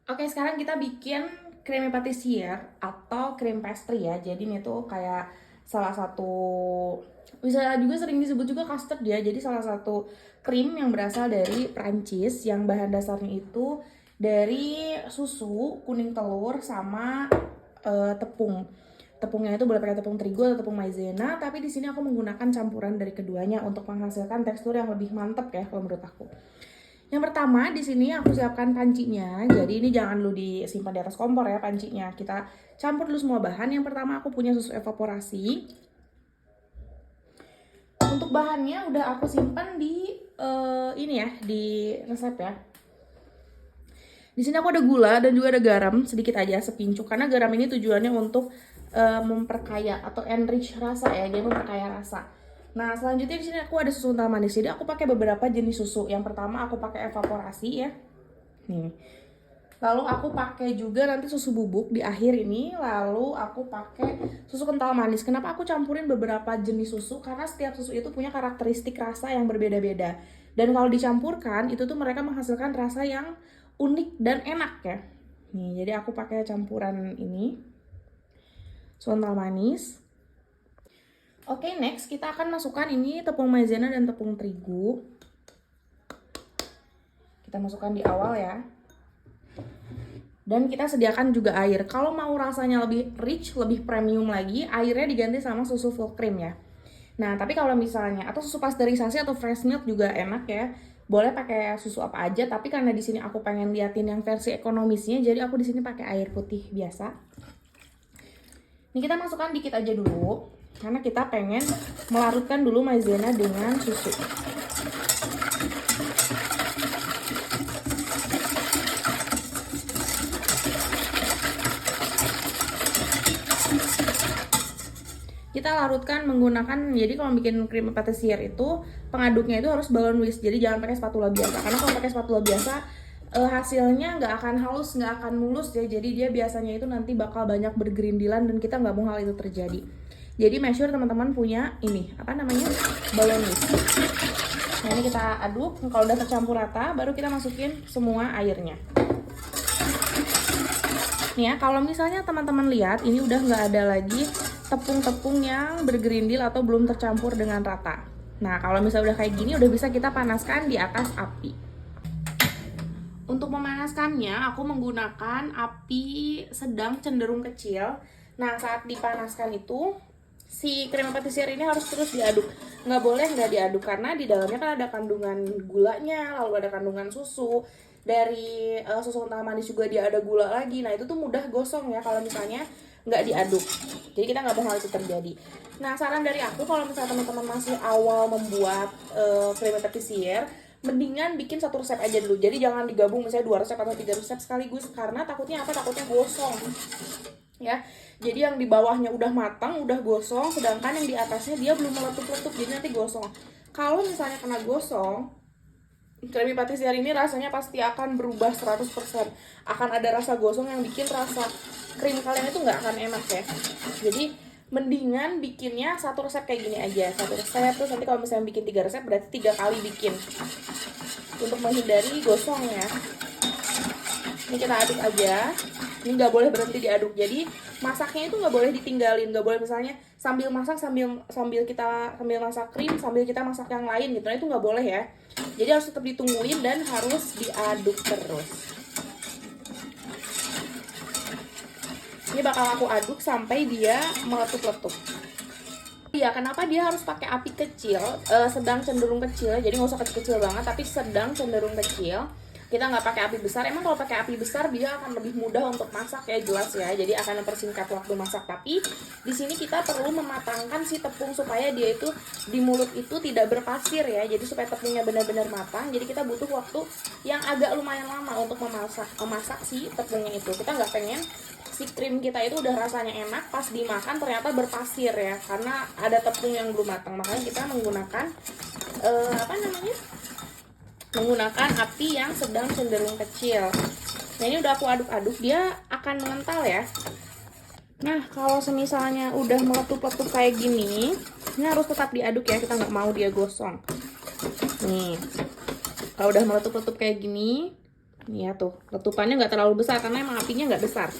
Oke, sekarang kita bikin creamy patissier atau cream pastry ya. Jadi ini tuh kayak salah satu, bisa juga sering disebut juga custard ya. Jadi salah satu krim yang berasal dari Prancis yang bahan dasarnya itu dari susu, kuning telur sama tepung. Tepungnya itu boleh pakai tepung terigu atau tepung maizena, tapi di sini aku menggunakan campuran dari keduanya untuk menghasilkan tekstur yang lebih mantep ya kalau menurut aku. Yang pertama di sini aku siapkan pancinya. Jadi ini jangan dulu disimpan di atas kompor ya pancinya. Kita campur dulu semua bahan. Yang pertama aku punya susu evaporasi. Untuk bahannya udah aku simpan di ini ya, di resep ya. Di sini aku ada gula dan juga ada garam sedikit aja sepincuk karena garam ini tujuannya untuk memperkaya atau enrich rasa ya, jadi memperkaya rasa. Nah, selanjutnya di sini aku ada susu kental manis. Jadi aku pakai beberapa jenis susu. Yang pertama aku pakai evaporasi ya. Nih. Lalu aku pakai juga nanti susu bubuk di akhir ini. Lalu aku pakai susu kental manis. Kenapa aku campurin beberapa jenis susu? Karena setiap susu itu punya karakteristik rasa yang berbeda-beda. Dan kalau dicampurkan, itu tuh mereka menghasilkan rasa yang unik dan enak ya. Nih, jadi aku pakai campuran ini. Susu kental manis. Oke, next kita akan masukkan ini tepung maizena dan tepung terigu. Kita masukkan di awal ya. Dan kita sediakan juga air. Kalau mau rasanya lebih rich, lebih premium lagi, airnya diganti sama susu full cream ya. Nah, tapi kalau misalnya atau susu pasteurisasi atau fresh milk juga enak ya. Boleh pakai susu apa aja, tapi karena di sini aku pengen liatin yang versi ekonomisnya, jadi aku di sini pakai air putih biasa. Ini kita masukkan dikit aja dulu, karena kita pengen melarutkan dulu maizena dengan susu. Kita larutkan menggunakan, jadi kalau bikin cream patissier itu pengaduknya itu harus balon whisk, jadi jangan pakai spatula biasa, karena kalau pakai spatula biasa hasilnya nggak akan halus, nggak akan mulus ya, jadi dia biasanya itu nanti bakal banyak bergerindilan dan kita nggak mau hal itu terjadi. Jadi make sure teman-teman punya ini apa namanya, balon whisk. Nah, ini kita aduk. Kalau udah tercampur rata baru kita masukin semua airnya. Nih ya, kalau misalnya teman-teman lihat ini udah nggak ada lagi tepung-tepung yang bergerindil atau belum tercampur dengan rata. Nah, kalau misalnya udah kayak gini udah bisa kita panaskan di atas api. Untuk memanaskannya aku menggunakan api sedang cenderung kecil. Nah, saat dipanaskan itu si cream patissier ini harus terus diaduk. Nggak boleh nggak diaduk karena di dalamnya kan ada kandungan gulanya, lalu ada kandungan susu. Dari susu kental manis juga dia ada gula lagi. Nah, itu tuh mudah gosong ya kalau misalnya nggak diaduk. Jadi kita nggak mau hal itu terjadi. Nah, saran dari aku kalau misalnya teman-teman masih awal membuat cream patissier, mendingan bikin satu resep aja dulu. Jadi jangan digabung misalnya 2 resep atau 3 resep sekaligus, karena takutnya apa? Takutnya gosong ya. Jadi yang di bawahnya udah matang, udah gosong, sedangkan yang di atasnya dia belum meletup-letup, jadi nanti gosong. Kalau misalnya kena gosong, creamy patissier ini rasanya pasti akan berubah 100%. Akan ada rasa gosong yang bikin rasa krim kalian itu nggak akan enak ya. Jadi mendingan bikinnya satu resep kayak gini aja, satu resep. Terus nanti kalau misalnya bikin 3 resep berarti 3 kali bikin untuk menghindari gosong ya. Ini kita aduk aja. Ini nggak boleh berhenti diaduk. Jadi masaknya itu nggak boleh ditinggalin. Nggak boleh misalnya sambil masak sambil masak krim sambil kita masak yang lain gitu. Nah, itu nggak boleh ya. Jadi harus tetap ditungguin dan harus diaduk terus. Ini bakal aku aduk sampai dia meletup-letup. Ya, kenapa dia harus pakai api kecil, sedang cenderung kecil. Jadi nggak usah kecil-kecil banget, tapi sedang cenderung kecil. Kita nggak pakai api besar. Emang kalau pakai api besar dia akan lebih mudah untuk masak ya, jelas ya. Jadi akan mempersingkat waktu masak. Tapi di sini kita perlu mematangkan si tepung supaya dia itu di mulut itu tidak berpasir ya. Jadi supaya tepungnya benar-benar matang. Jadi kita butuh waktu yang agak lumayan lama untuk memasak si tepungnya itu. Kita nggak pengen si krim kita itu udah rasanya enak, pas dimakan ternyata berpasir ya, karena ada tepung yang belum matang. Makanya kita menggunakan menggunakan api yang sedang cenderung kecil. Nah, ini udah aku aduk-aduk, dia akan mengental ya. Nah, kalau semisalnya udah meletup-letup kayak gini, ini harus tetap diaduk ya, kita nggak mau dia gosong. Nih, kalau udah meletup-letup kayak gini, Ini ya tuh, letupannya nggak terlalu besar karena emang apinya nggak besar.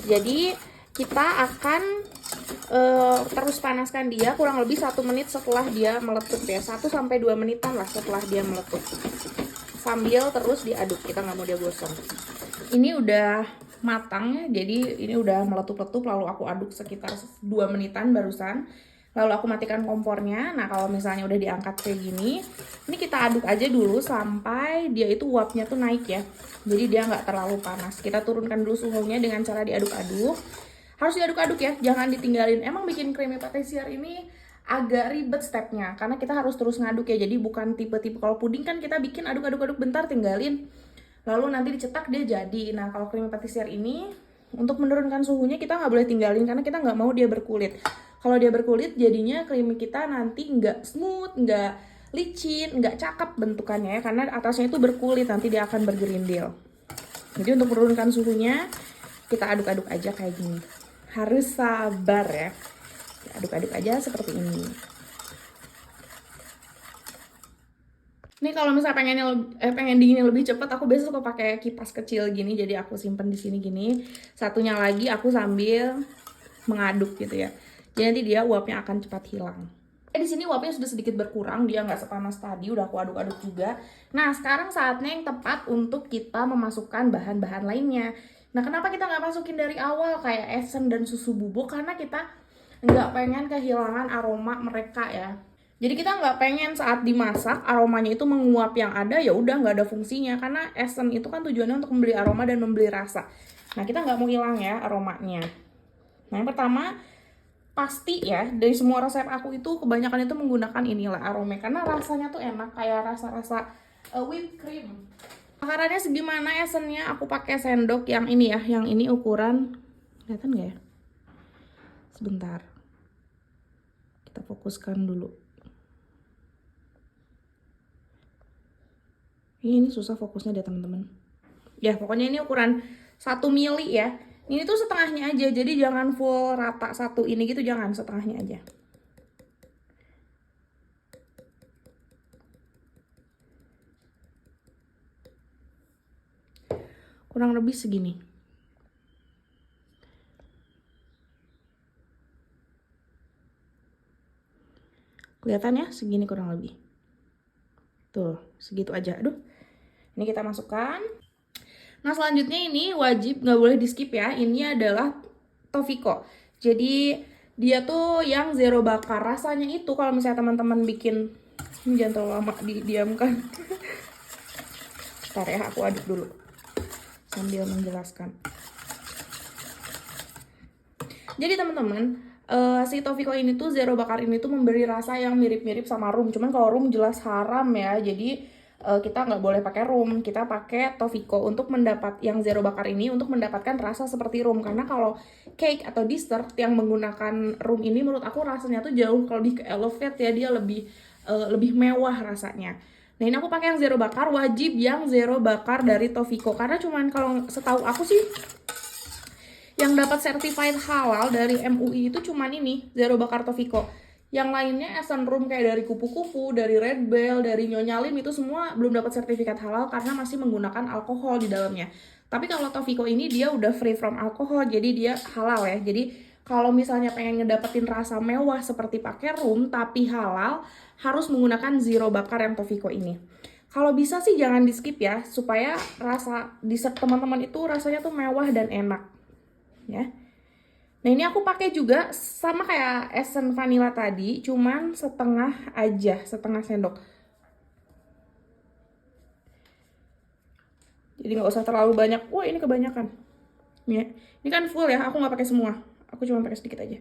Jadi kita akan terus panaskan dia kurang lebih 1 menit setelah dia meletup ya, 1-2 menitan lah setelah dia meletup. Sambil terus diaduk, kita nggak mau dia gosong. Ini udah matang ya, jadi ini udah meletup-letup, lalu aku aduk sekitar 2 menitan barusan. Lalu aku matikan kompornya. Nah kalau misalnya udah diangkat kayak gini, ini kita aduk aja dulu sampai dia itu uapnya tuh naik ya. Jadi dia nggak terlalu panas. Kita turunkan dulu suhunya dengan cara diaduk-aduk. Harus diaduk-aduk ya, jangan ditinggalin. Emang bikin creamy pâtissière ini agak ribet stepnya, karena kita harus terus ngaduk ya. Jadi bukan tipe-tipe kalau puding kan kita bikin aduk-aduk-aduk bentar tinggalin, lalu nanti dicetak dia jadi. Nah kalau creamy pâtissière ini untuk menurunkan suhunya kita nggak boleh tinggalin karena kita nggak mau dia berkulit. Kalau dia berkulit jadinya creamy kita nanti nggak smooth, nggak licin, nggak cakep bentukannya ya, karena atasnya itu berkulit, nanti dia akan bergerindil. Jadi untuk menurunkan suhunya kita aduk-aduk aja kayak gini. Harus sabar ya. Aduk-aduk aja seperti ini. Ini kalau misalnya pengen dinginnya lebih cepat, aku biasa suka pakai kipas kecil gini, jadi aku simpen di sini gini. Satunya lagi aku sambil mengaduk gitu ya. Jadi nanti dia uapnya akan cepat hilang. Di sini uapnya sudah sedikit berkurang, dia nggak sepanas tadi, udah aku aduk-aduk juga. Nah sekarang saatnya yang tepat untuk kita memasukkan bahan-bahan lainnya. Nah kenapa kita nggak masukin dari awal kayak esen dan susu bubuk? Karena kita nggak pengen kehilangan aroma mereka ya. Jadi kita nggak pengen saat dimasak aromanya itu menguap, yang ada ya udah nggak ada fungsinya. Karena esen itu kan tujuannya untuk memberi aroma dan memberi rasa. Nah kita nggak mau hilang ya aromanya. Nah yang pertama pasti ya dari semua resep aku itu kebanyakan itu menggunakan inilah aroma, karena rasanya tuh enak kayak rasa-rasa whipped cream. Takarannya segimana esennya, aku pakai sendok yang ini ya, yang ini ukuran, kelihatan nggak ya? Sebentar, kita fokuskan dulu. Ini susah fokusnya deh teman-teman. Ya pokoknya ini ukuran 1 mili ya. Ini tuh setengahnya aja, jadi jangan full rata satu ini gitu, jangan, setengahnya aja. Kurang lebih segini. Kelihatan ya, segini kurang lebih. Tuh, segitu aja. Aduh, ini kita masukkan. Nah selanjutnya ini wajib nggak boleh di skip ya. Ini adalah Tofiko. Jadi dia tuh yang zero bakar. Rasanya itu kalau misalnya teman-teman bikin, jangan terlalu lama didiamkan. Bentar ya, aku aduk dulu sambil menjelaskan. Jadi teman-teman, si Tofiko ini tuh zero bakar ini tuh memberi rasa yang mirip-mirip sama rum. Cuman kalau rum jelas haram ya. Jadi kita nggak boleh pakai rum, kita pakai Tofiko untuk mendapat yang zero bakar ini, untuk mendapatkan rasa seperti rum. Karena kalau cake atau dessert yang menggunakan rum ini menurut aku rasanya tuh jauh lebih ke elevate ya, dia lebih mewah rasanya. Nah ini aku pakai yang zero bakar, wajib yang zero bakar dari Tofiko, karena cuman kalau setahu aku sih yang dapat certified halal dari MUI itu cuman ini zero bakar Tofiko. Yang lainnya esen rum kayak dari kupu-kupu, dari Red Bell, dari Nyonya Lim itu semua belum dapat sertifikat halal karena masih menggunakan alkohol di dalamnya. Tapi kalau Tofiko ini dia udah free from alkohol, jadi dia halal ya. Jadi kalau misalnya pengen ngedapetin rasa mewah seperti pakai rum tapi halal, harus menggunakan zero bakar yang Tofiko ini. Kalau bisa sih jangan di skip ya, supaya rasa dessert teman-teman itu rasanya tuh mewah dan enak ya. Nah ini aku pakai juga sama kayak esen vanilla tadi, cuman setengah aja, setengah sendok. Jadi nggak usah terlalu banyak. Wah ini kebanyakan. Ini kan full ya, aku nggak pakai semua. Aku cuma pakai sedikit aja.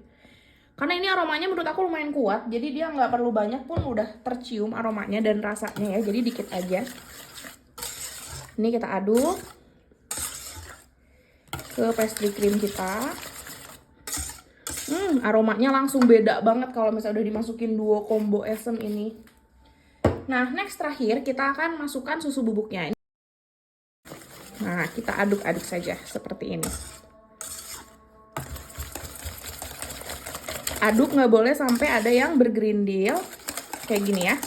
Karena ini aromanya menurut aku lumayan kuat, jadi dia nggak perlu banyak pun udah tercium aromanya dan rasanya ya. Jadi dikit aja. Ini kita aduk ke pastry cream kita. Aromanya langsung beda banget kalau misalnya udah dimasukin duo combo esen ini. Nah, next terakhir kita akan masukkan susu bubuknya. Nah, kita aduk-aduk saja seperti ini. Aduk nggak boleh sampai ada yang bergerindil kayak gini ya.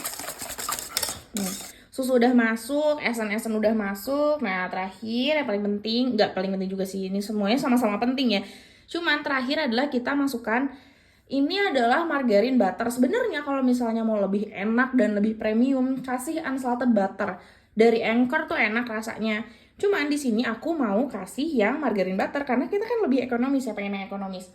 susu udah masuk, esen-esen udah masuk. Nah, terakhir yang paling penting, nggak paling penting juga sih, ini semuanya sama-sama penting ya. Cuman terakhir adalah kita masukkan, ini adalah margarin butter. Sebenarnya kalau misalnya mau lebih enak dan lebih premium, kasih unsalted butter. Dari Anchor tuh enak rasanya. Cuman di sini aku mau kasih yang margarin butter karena kita kan lebih ekonomis ya, pengen yang ekonomis.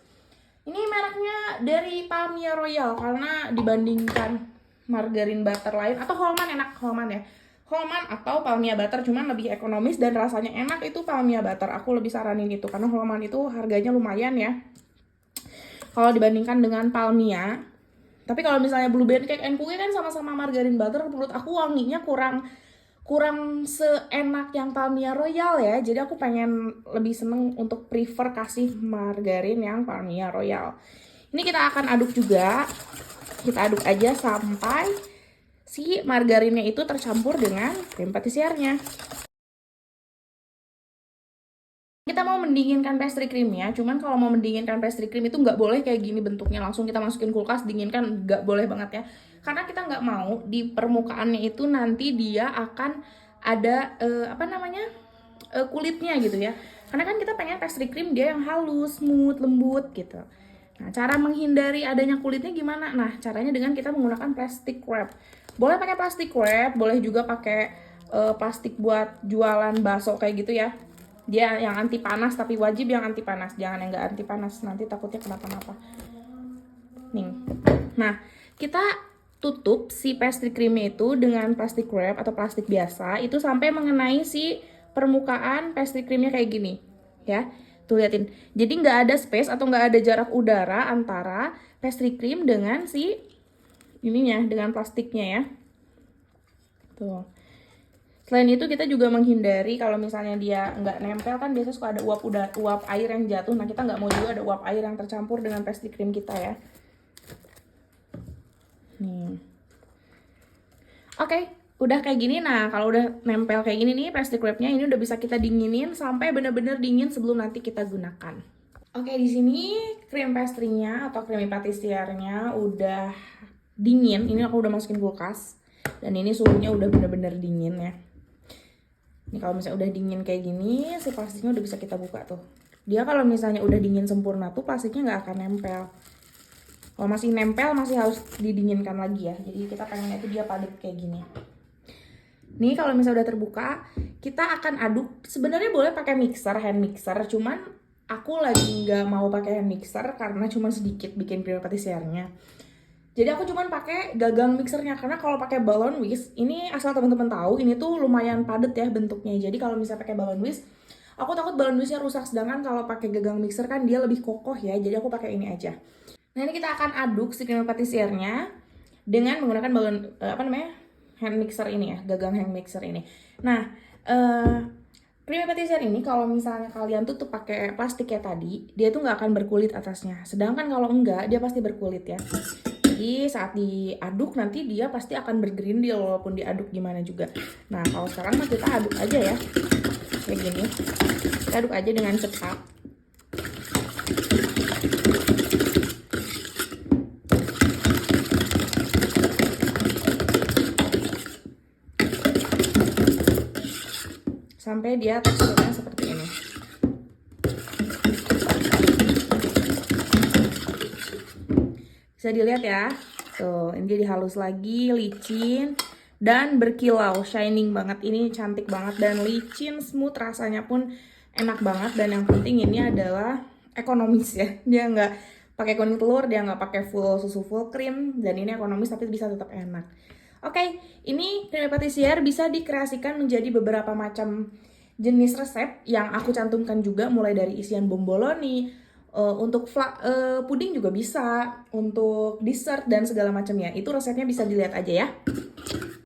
Ini mereknya dari Palmia Royal karena dibandingkan margarin butter lain atau Holman, enak Holman ya. Holman atau Palmia butter, cuman lebih ekonomis dan rasanya enak itu Palmia butter. Aku lebih saranin itu karena Holman itu harganya lumayan ya kalau dibandingkan dengan Palmia. Tapi kalau misalnya Blueberry Cake and Cookie kan sama-sama margarin butter, menurut aku wanginya kurang seenak yang Palmia Royal ya. Jadi aku pengen lebih seneng untuk prefer kasih margarin yang Palmia Royal. Ini kita akan aduk juga. Kita aduk aja sampai si margarinnya itu tercampur dengan krim patissernya. Kita mau mendinginkan pastry creamnya, cuman kalau mau mendinginkan pastry cream itu nggak boleh kayak gini bentuknya, langsung kita masukin kulkas dinginkan, nggak boleh banget ya. Karena kita nggak mau di permukaannya itu nanti dia akan ada kulitnya gitu ya. Karena kan kita pengen pastry cream dia yang halus, smooth, lembut gitu. Nah, cara menghindari adanya kulitnya gimana? Nah, caranya dengan kita menggunakan plastic wrap. Boleh pakai plastic wrap, boleh juga pakai plastik buat jualan bakso kayak gitu ya. Dia yang anti panas, tapi wajib yang anti panas. Jangan yang nggak anti panas, nanti takutnya kenapa-napa. Nih. Nah, kita tutup si pastry creamnya itu dengan plastic wrap atau plastik biasa, itu sampai mengenai si permukaan pastry creamnya kayak gini. Ya. Tuh liatin, jadi nggak ada space atau nggak ada jarak udara antara pastry cream dengan si ininya, dengan plastiknya ya. Tuh. Selain itu kita juga menghindari kalau misalnya dia nggak nempel, kan biasanya suka ada uap air yang jatuh. Nah, kita nggak mau juga ada uap air yang tercampur dengan pastry cream kita ya. Nih. Oke. Udah kayak gini. Nah, kalau udah nempel kayak gini nih plastic wrapnya, ini udah bisa kita dinginin sampai bener-bener dingin sebelum nanti kita gunakan. Oke, di sini krim pastry-nya atau creamy patissernya udah dingin. Ini aku udah masukin kulkas dan ini suhunya udah bener-bener dingin ya. Ini kalau misalnya udah dingin kayak gini, si plastiknya udah bisa kita buka tuh. Dia kalau misalnya udah dingin sempurna tuh plastiknya nggak akan nempel. Kalau masih nempel masih harus didinginkan lagi ya. Jadi kita pengennya itu dia padat kayak gini. Nih kalau misalnya udah terbuka, kita akan aduk. Sebenarnya boleh pakai mixer, hand mixer, cuman aku lagi nggak mau pakai hand mixer karena cuma sedikit bikin krim patissernya. Jadi aku cuman pakai gagang mixernya karena kalau pakai balloon whisk, ini asal teman-teman tahu, ini tuh lumayan padat ya bentuknya. Jadi kalau misalnya pakai balloon whisk, aku takut balloon whisknya rusak. Sedangkan kalau pakai gagang mixer kan dia lebih kokoh ya. Jadi aku pakai ini aja. Nah ini kita akan aduk si krim patissernya dengan menggunakan balloon hand mixer ini ya, gagang hand mixer ini. Nah, creamy patisserie ini kalau misalnya kalian tutup pakai plastik kayak tadi, dia tuh nggak akan berkulit atasnya. Sedangkan kalau enggak, dia pasti berkulit ya. Jadi saat diaduk nanti dia pasti akan bergerindil walaupun diaduk gimana juga. Nah, kalau sekarang mah kita aduk aja ya, kayak gini. Kita aduk aja dengan cepat. Sampai dia teksturnya seperti ini. Bisa dilihat ya. Tuh, ini dia dihalus lagi, licin dan berkilau, shining banget. Ini cantik banget dan licin, smooth, rasanya pun enak banget. Dan yang penting ini adalah ekonomis ya. Dia nggak pakai kuning telur, dia nggak pakai full susu full cream, dan ini ekonomis tapi bisa tetap enak. Oke, ini creamy patissier bisa dikreasikan menjadi beberapa macam jenis resep yang aku cantumkan juga, mulai dari isian bomboloni, untuk puding juga bisa, untuk dessert dan segala macamnya. Itu resepnya bisa dilihat aja ya.